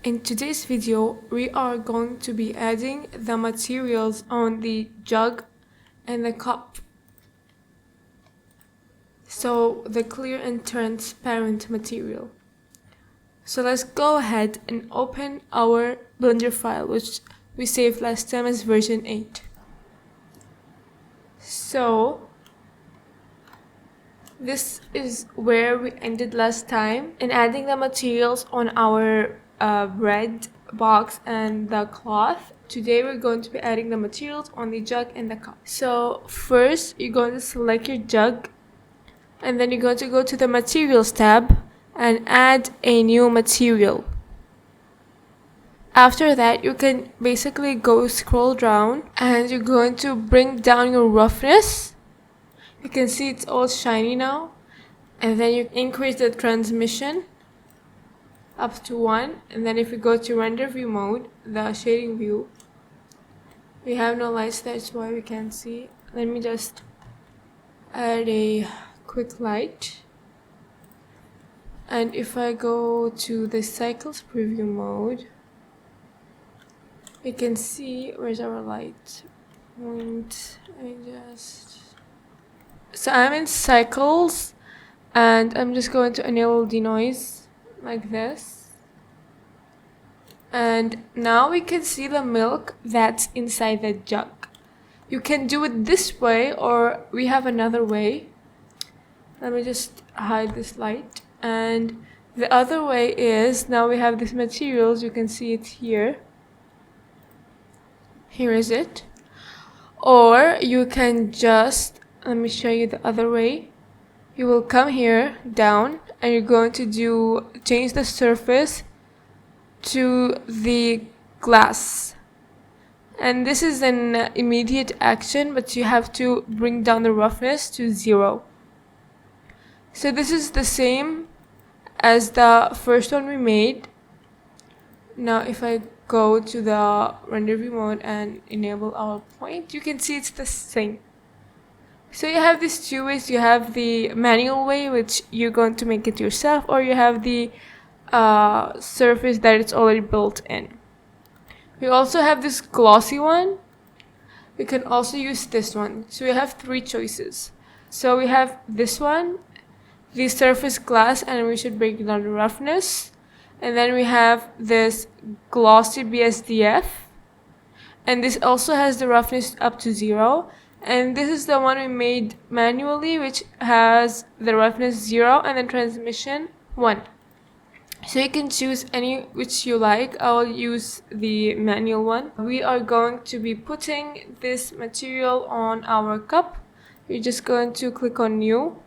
In today's video, we are going to be adding the materials on the jug and the cup. So the clear and transparent material. So let's go ahead and open our Blender file, which we saved last time as version 8. So this is where we ended last time in adding the materials on our red box and the cloth. Today we're going to be adding the materials on the jug and the cup. So first you're going to select your jug, and then you're going to go to the materials tab and add a new material. After that, you can basically go scroll down and you're going to bring down your roughness. You can see it's all shiny now, and then you increase the transmission up to 1, and then if you go to render view mode, the shading view, we have no lights, that's why we can't see. Let me just add a quick light, and if I go to the cycles preview mode, we can see where's our light. So I'm in cycles, and I'm just going to enable denoise like this, and now we can see the milk that's inside the jug. You can do it this way, or we have another way. Let me just hide this light, and the other way is, now we have these materials, you can see it here. Here is it. Or you can just, let me show you the other way. You will come here down, and you're going to change the surface to the glass, and this is an immediate action, but you have to bring down the roughness to 0. So this is the same as the first one we made. Now if I go to the render view mode and enable our point, you can see it's the same. So you have these two ways. You have the manual way, which you're going to make it yourself, or you have the surface that it's already built in. We also have this glossy one. We can also use this one. So we have 3 choices. So we have this one, the surface glass, and we should break down the roughness. And then we have this glossy BSDF, and this also has the roughness up to 0. And this is the one we made manually, which has the roughness 0 and then transmission 1. So you can choose any which you like. I'll use the manual one. We are going to be putting this material on our cup. You're just going to click on new,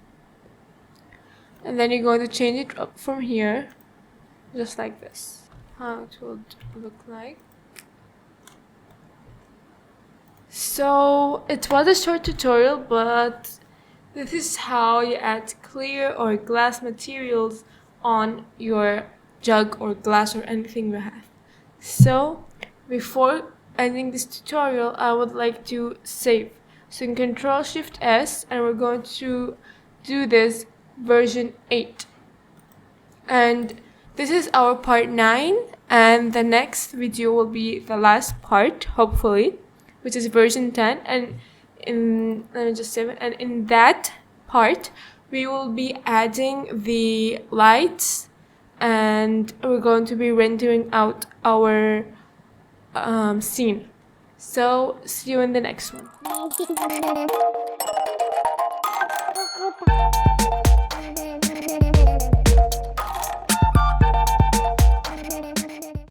and then you're going to change it up from here, just like this. How it would look like. So it was a short tutorial, but this is how you add clear or glass materials on your jug or glass or anything you have. So before ending this tutorial, I would like to save. So you can Ctrl+Shift+S, and we're going to do this version 8. And this is our part 9, and the next video will be the last part, hopefully, which is version 10, and let me just save it. And in that part, we will be adding the lights, and we're going to be rendering out our scene. So see you in the next one.